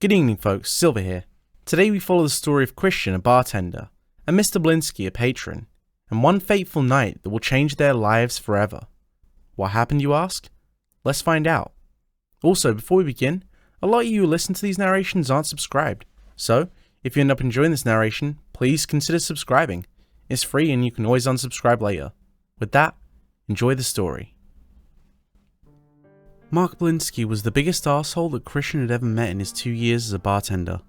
Good evening folks, Silver here. Today we follow the story of Christian, a bartender, and Mr. Blinsky, a patron, and one fateful night that will change their lives forever. What happened, you ask? Let's find out. Also, before we begin, a lot of you who listen to these narrations aren't subscribed, so if you end up enjoying this narration, please consider subscribing. It's free and you can always unsubscribe later. With that, enjoy the story. Mark Blinsky was the biggest arsehole that Christian had ever met in his 2 years as a bartender.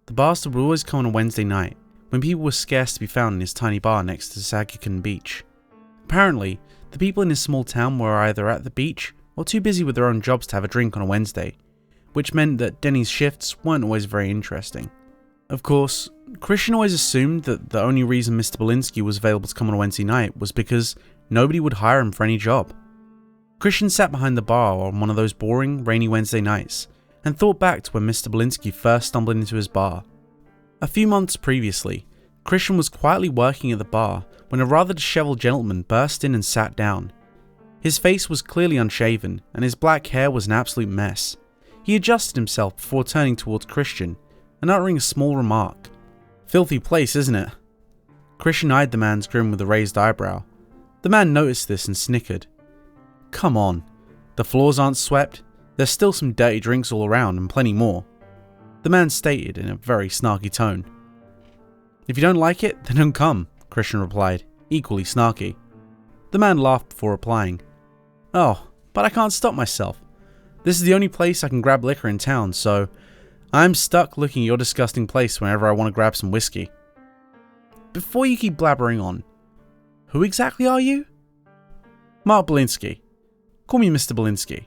The bastard would always come on a Wednesday night, when people were scarce to be found in his tiny bar next to Sagacon Beach. Apparently, the people in his small town were either at the beach or too busy with their own jobs to have a drink on a Wednesday, which meant that Denny's shifts weren't always very interesting. Of course, Christian always assumed that the only reason Mr. Blinsky was available to come on a Wednesday night was because nobody would hire him for any job. Christian sat behind the bar on one of those boring, rainy Wednesday nights, and thought back to when Mr. Blinsky first stumbled into his bar. A few months previously, Christian was quietly working at the bar when a rather disheveled gentleman burst in and sat down. His face was clearly unshaven, and his black hair was an absolute mess. He adjusted himself before turning towards Christian and uttering a small remark. "Filthy place, isn't it?" Christian eyed the man's grin with a raised eyebrow. The man noticed this and snickered. "Come on, the floors aren't swept, there's still some dirty drinks all around and plenty more," the man stated in a very snarky tone. "If you don't like it, then don't come," Christian replied, equally snarky. The man laughed before replying, "Oh, but I can't stop myself. This is the only place I can grab liquor in town, so I'm stuck looking at your disgusting place whenever I want to grab some whiskey." "Before you keep blabbering on, who exactly are you?" "Mark Blinsky. Call me Mr. Blinsky.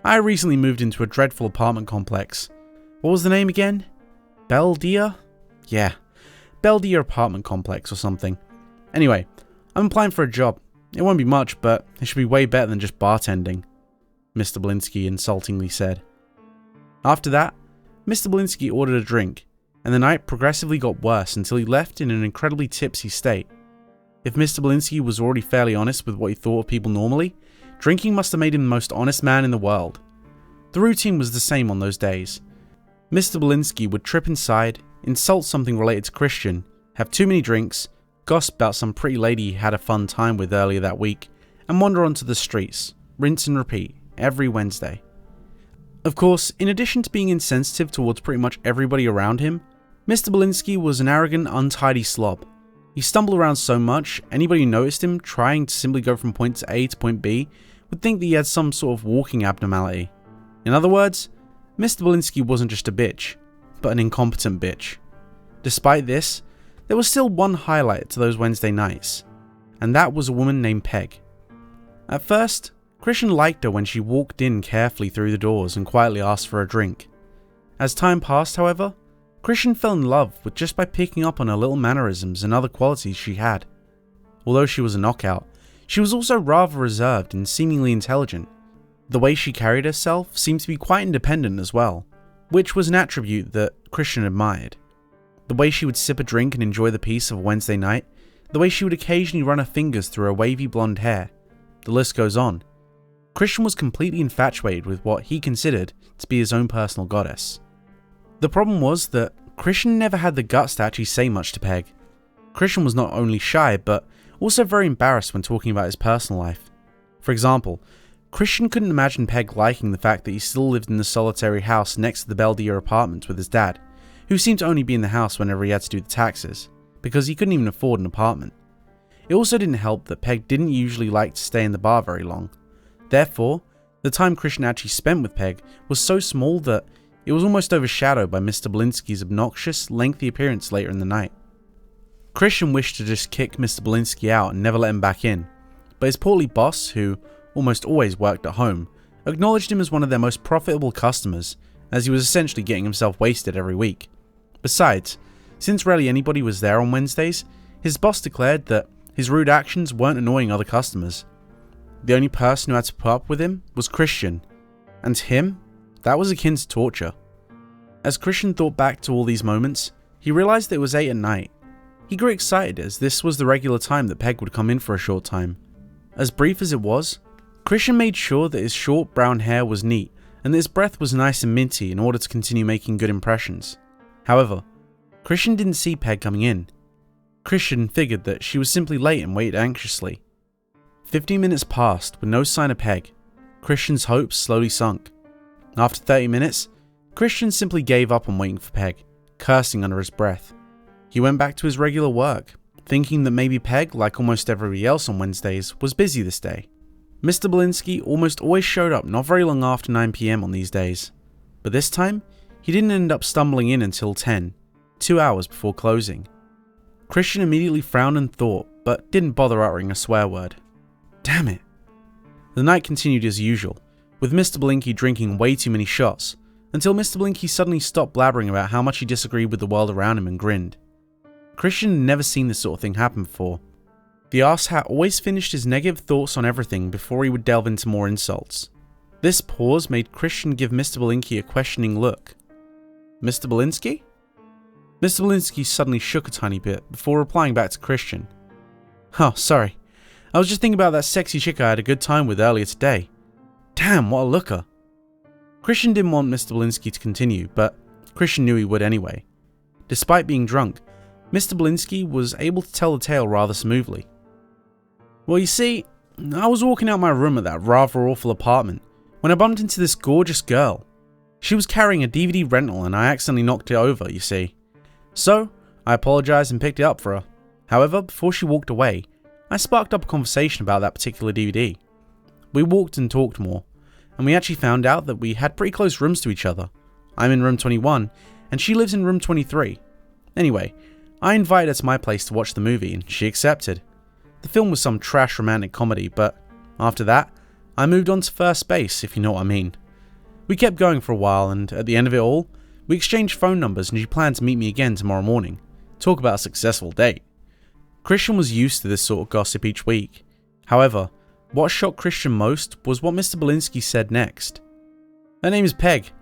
I recently moved into a dreadful apartment complex. What was the name again? Belvedere? Yeah, Belvedere apartment complex or something. Anyway, I'm applying for a job. It won't be much, but it should be way better than just bartending," Mr. Blinsky insultingly said. After that, Mr. Blinsky ordered a drink, and the night progressively got worse until he left in an incredibly tipsy state. If Mr. Blinsky was already fairly honest with what he thought of people normally, drinking must have made him the most honest man in the world. The routine was the same on those days. Mr. Blinsky would trip inside, insult something related to Christian, have too many drinks, gossip about some pretty lady he had a fun time with earlier that week, and wander onto the streets, rinse and repeat, every Wednesday. Of course, in addition to being insensitive towards pretty much everybody around him, Mr. Blinsky was an arrogant, untidy slob. He stumbled around so much, anybody who noticed him trying to simply go from point A to point B would think that he had some sort of walking abnormality. In other words, Mr. Blinsky wasn't just a bitch, but an incompetent bitch. Despite this, there was still one highlight to those Wednesday nights, and that was a woman named Peg. At first, Christian liked her when she walked in carefully through the doors and quietly asked for a drink. As time passed, however, Christian fell in love with just by picking up on her little mannerisms and other qualities she had. Although she was a knockout, she was also rather reserved and seemingly intelligent. The way she carried herself seemed to be quite independent as well, which was an attribute that Christian admired. The way she would sip a drink and enjoy the peace of a Wednesday night, the way she would occasionally run her fingers through her wavy blonde hair, the list goes on. Christian was completely infatuated with what he considered to be his own personal goddess. The problem was that Christian never had the guts to actually say much to Peg. Christian was not only shy, but also very embarrassed when talking about his personal life. For example, Christian couldn't imagine Peg liking the fact that he still lived in the solitary house next to the Belvedere apartment with his dad, who seemed to only be in the house whenever he had to do the taxes, because he couldn't even afford an apartment. It also didn't help that Peg didn't usually like to stay in the bar very long. Therefore, the time Christian actually spent with Peg was so small that it was almost overshadowed by Mr. Blinsky's obnoxious, lengthy appearance later in the night. Christian wished to just kick Mr. Blinsky out and never let him back in, but his portly boss, who almost always worked at home, acknowledged him as one of their most profitable customers, as he was essentially getting himself wasted every week. Besides, since rarely anybody was there on Wednesdays, his boss declared that his rude actions weren't annoying other customers. The only person who had to put up with him was Christian, and to him, that was akin to torture. As Christian thought back to all these moments, he realized that it was 8 at night. He grew excited as this was the regular time that Peg would come in for a short time. As brief as it was, Christian made sure that his short brown hair was neat and that his breath was nice and minty in order to continue making good impressions. However, Christian didn't see Peg coming in. Christian figured that she was simply late and waited anxiously. 15 minutes passed with no sign of Peg. Christian's hopes slowly sunk. After 30 minutes, Christian simply gave up on waiting for Peg, cursing under his breath. He went back to his regular work, thinking that maybe Peg, like almost everybody else on Wednesdays, was busy this day. Mr. Belinsky almost always showed up not very long after 9 PM on these days, but this time, he didn't end up stumbling in until 10, 2 hours before closing. Christian immediately frowned and thought, but didn't bother uttering a swear word. Damn it. The night continued as usual, with Mr. Blinky drinking way too many shots, until Mr. Blinky suddenly stopped blabbering about how much he disagreed with the world around him and grinned. Christian had never seen this sort of thing happen before. The arsehat always finished his negative thoughts on everything before he would delve into more insults. This pause made Christian give Mr. Blinky a questioning look. Mr. Belinsky? Mr. Belinsky suddenly shook a tiny bit before replying back to Christian. Oh, sorry. I was just thinking about that sexy chick I had a good time with earlier today. Damn, what a looker. Christian didn't want Mr. Belinsky to continue, but Christian knew he would anyway. Despite being drunk, Mr. Belinsky was able to tell the tale rather smoothly. Well, you see, I was walking out my room at that rather awful apartment when I bumped into this gorgeous girl. She was carrying a DVD rental and I accidentally knocked it over, you see. So, I apologized and picked it up for her. However, before she walked away, I sparked up a conversation about that particular DVD. We walked and talked more, and we actually found out that we had pretty close rooms to each other. I'm in room 21, and she lives in room 23. Anyway, I invited her to my place to watch the movie, and she accepted. The film was some trash romantic comedy, but after that, I moved on to first base, if you know what I mean. We kept going for a while, and at the end of it all, we exchanged phone numbers and she planned to meet me again tomorrow morning. Talk about a successful date. Christian was used to this sort of gossip each week. However, what shocked Christian most was what Mr. Belinsky said next. Her name is Peg,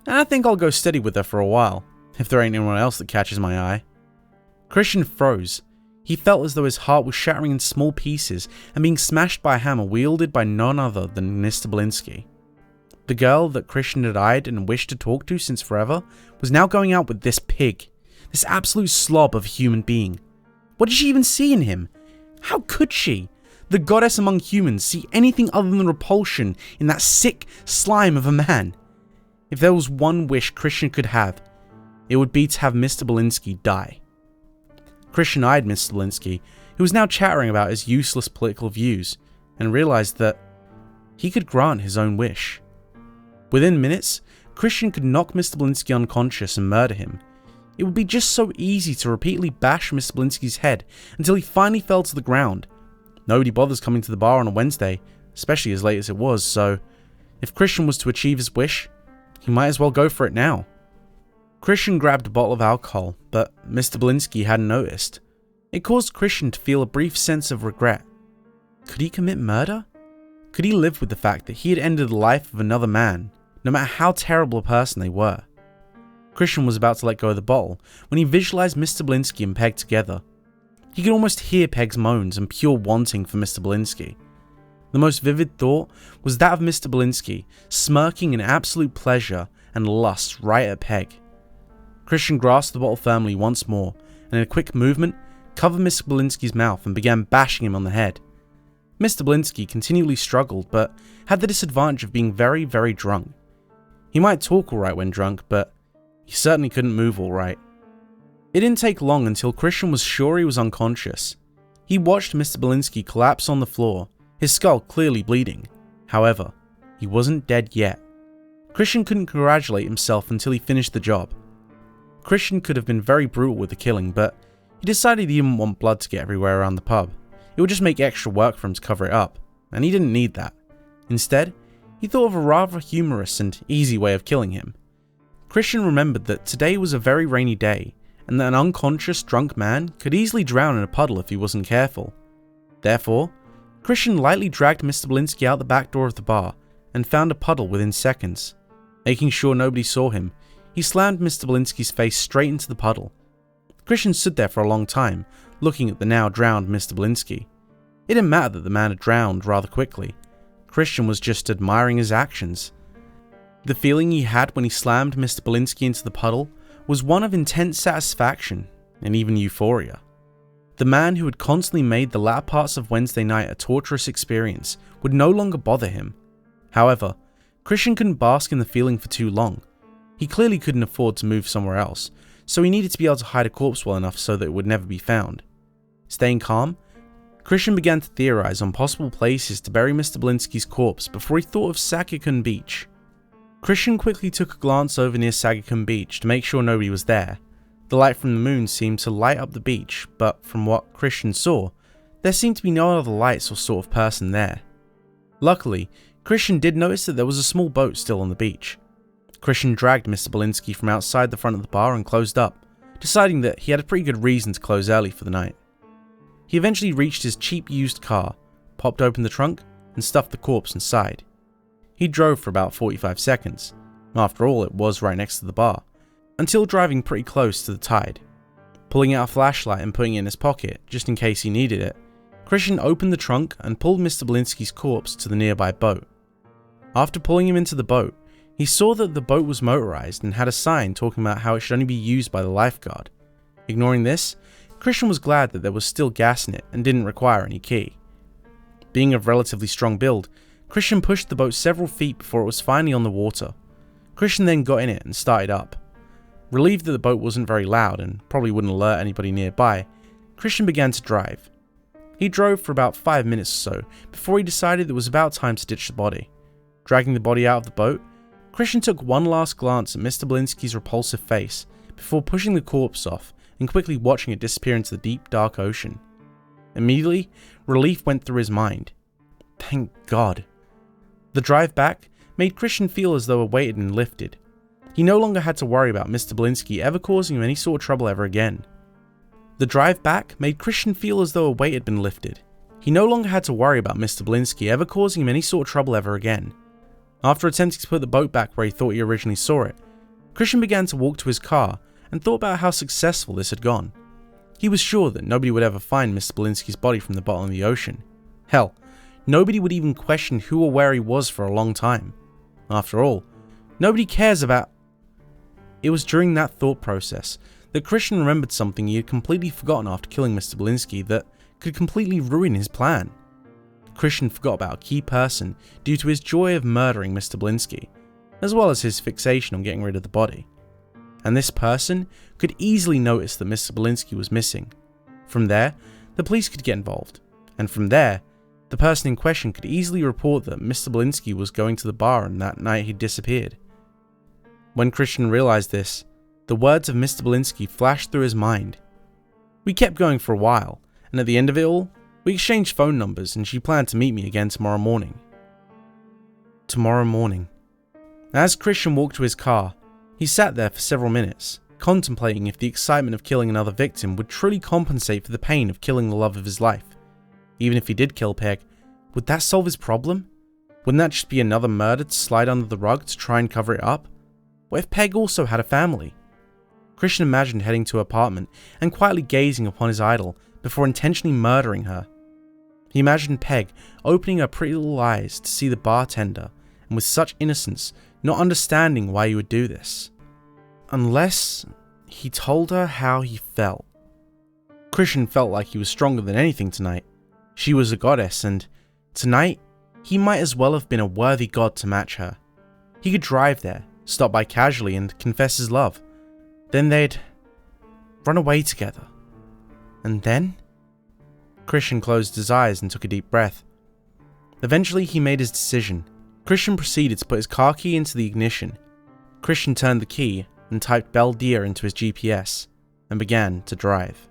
and I think I'll go steady with her for a while, if there ain't anyone else that catches my eye. Christian froze. He felt as though his heart was shattering in small pieces and being smashed by a hammer wielded by none other than Mr. Belinsky. The girl that Christian had eyed and wished to talk to since forever was now going out with this pig, this absolute slob of a human being. What did she even see in him? How could she, the goddess among humans, see anything other than repulsion in that sick slime of a man? If there was one wish Christian could have, it would be to have Mr. Belinsky die. Christian eyed Mr. Belinsky, who was now chattering about his useless political views, and realized that he could grant his own wish. Within minutes, Christian could knock Mr. Belinsky unconscious and murder him. It would be just so easy to repeatedly bash Mr. Belinsky's head until he finally fell to the ground. Nobody bothers coming to the bar on a Wednesday, especially as late as it was, so if Christian was to achieve his wish, he might as well go for it now. Christian grabbed a bottle of alcohol, but Mr. Belinsky hadn't noticed. It caused Christian to feel a brief sense of regret. Could he commit murder? Could he live with the fact that he had ended the life of another man, no matter how terrible a person they were? Christian was about to let go of the bottle when he visualized Mr. Belinsky and Peg together. He could almost hear Peg's moans and pure wanting for Mr. Belinsky. The most vivid thought was that of Mr. Belinsky smirking in absolute pleasure and lust right at Peg. Christian grasped the bottle firmly once more, and in a quick movement, covered Mr. Belinsky's mouth and began bashing him on the head. Mr. Belinsky continually struggled, but had the disadvantage of being very, very drunk. He might talk alright when drunk, but he certainly couldn't move alright. It didn't take long until Christian was sure he was unconscious. He watched Mr. Belinsky collapse on the floor, his skull clearly bleeding. However, he wasn't dead yet. Christian couldn't congratulate himself until he finished the job. Christian could have been very brutal with the killing, but he decided he didn't want blood to get everywhere around the pub. It would just make extra work for him to cover it up, and he didn't need that. Instead, he thought of a rather humorous and easy way of killing him. Christian remembered that today was a very rainy day, and that an unconscious, drunk man could easily drown in a puddle if he wasn't careful. Therefore, Christian lightly dragged Mr. Belinsky out the back door of the bar, and found a puddle within seconds. Making sure nobody saw him, he slammed Mr. Belinsky's face straight into the puddle. Christian stood there for a long time, looking at the now drowned Mr. Belinsky. It didn't matter that the man had drowned rather quickly. Christian was just admiring his actions. The feeling he had when he slammed Mr. Belinsky into the puddle was one of intense satisfaction and even euphoria. The man who had constantly made the latter parts of Wednesday night a torturous experience would no longer bother him. However, Christian couldn't bask in the feeling for too long. He clearly couldn't afford to move somewhere else, so he needed to be able to hide a corpse well enough so that it would never be found. Staying calm, Christian began to theorize on possible places to bury Mr. Belinsky's corpse before he thought of Sagakun Beach. Christian quickly took a glance over near Sagakun Beach to make sure nobody was there. The light from the moon seemed to light up the beach, but from what Christian saw, there seemed to be no other lights or sort of person there. Luckily, Christian did notice that there was a small boat still on the beach. Christian dragged Mr. Belinsky from outside the front of the bar and closed up, deciding that he had a pretty good reason to close early for the night. He eventually reached his cheap used car, popped open the trunk, and stuffed the corpse inside. He drove for about 45 seconds, after all it was right next to the bar, until driving pretty close to the tide. Pulling out a flashlight and putting it in his pocket, just in case he needed it, Christian opened the trunk and pulled Mr. Belinsky's corpse to the nearby boat. After pulling him into the boat, he saw that the boat was motorized and had a sign talking about how it should only be used by the lifeguard. Ignoring this, Christian was glad that there was still gas in it and didn't require any key. Being of relatively strong build, Christian pushed the boat several feet before it was finally on the water. Christian then got in it and started up. Relieved that the boat wasn't very loud and probably wouldn't alert anybody nearby, Christian began to drive. He drove for about 5 minutes or so before he decided it was about time to ditch the body. Dragging the body out of the boat, Christian took one last glance at Mr. Belinsky's repulsive face before pushing the corpse off and quickly watching it disappear into the deep, dark ocean. Immediately, relief went through his mind. Thank God. The drive back made Christian feel as though a weight had been lifted. He no longer had to worry about Mr. Belinsky ever causing him any sort of trouble ever again. The drive back made Christian feel as though a weight had been lifted. He no longer had to worry about Mr. Belinsky ever causing him any sort of trouble ever again. After attempting to put the boat back where he thought he originally saw it, Christian began to walk to his car and thought about how successful this had gone. He was sure that nobody would ever find Mr. Belinsky's body from the bottom of the ocean. Hell, nobody would even question who or where he was for a long time. After all, nobody cares about... It was during that thought process that Christian remembered something he had completely forgotten after killing Mr. Belinsky that could completely ruin his plan. Christian forgot about a key person due to his joy of murdering Mr. Belinsky, as well as his fixation on getting rid of the body. And this person could easily notice that Mr. Belinsky was missing. From there, the police could get involved, and from there, the person in question could easily report that Mr. Belinsky was going to the bar and that night he'd disappeared. When Christian realized this, the words of Mr. Belinsky flashed through his mind. We kept going for a while, and at the end of it all, we exchanged phone numbers and she planned to meet me again tomorrow morning. Tomorrow morning. As Christian walked to his car, he sat there for several minutes, contemplating if the excitement of killing another victim would truly compensate for the pain of killing the love of his life. Even if he did kill Peg, would that solve his problem? Wouldn't that just be another murder to slide under the rug to try and cover it up? What if Peg also had a family? Christian imagined heading to her apartment and quietly gazing upon his idol before intentionally murdering her. He imagined Peg opening her pretty little eyes to see the bartender, and with such innocence, not understanding why he would do this. Unless he told her how he felt. Christian felt like he was stronger than anything tonight. She was a goddess, and tonight, he might as well have been a worthy god to match her. He could drive there, stop by casually and confess his love. Then they'd run away together. And then? Christian closed his eyes and took a deep breath. Eventually he made his decision. Christian proceeded to put his car key into the ignition. Christian turned the key and typed Belvedere into his GPS and began to drive.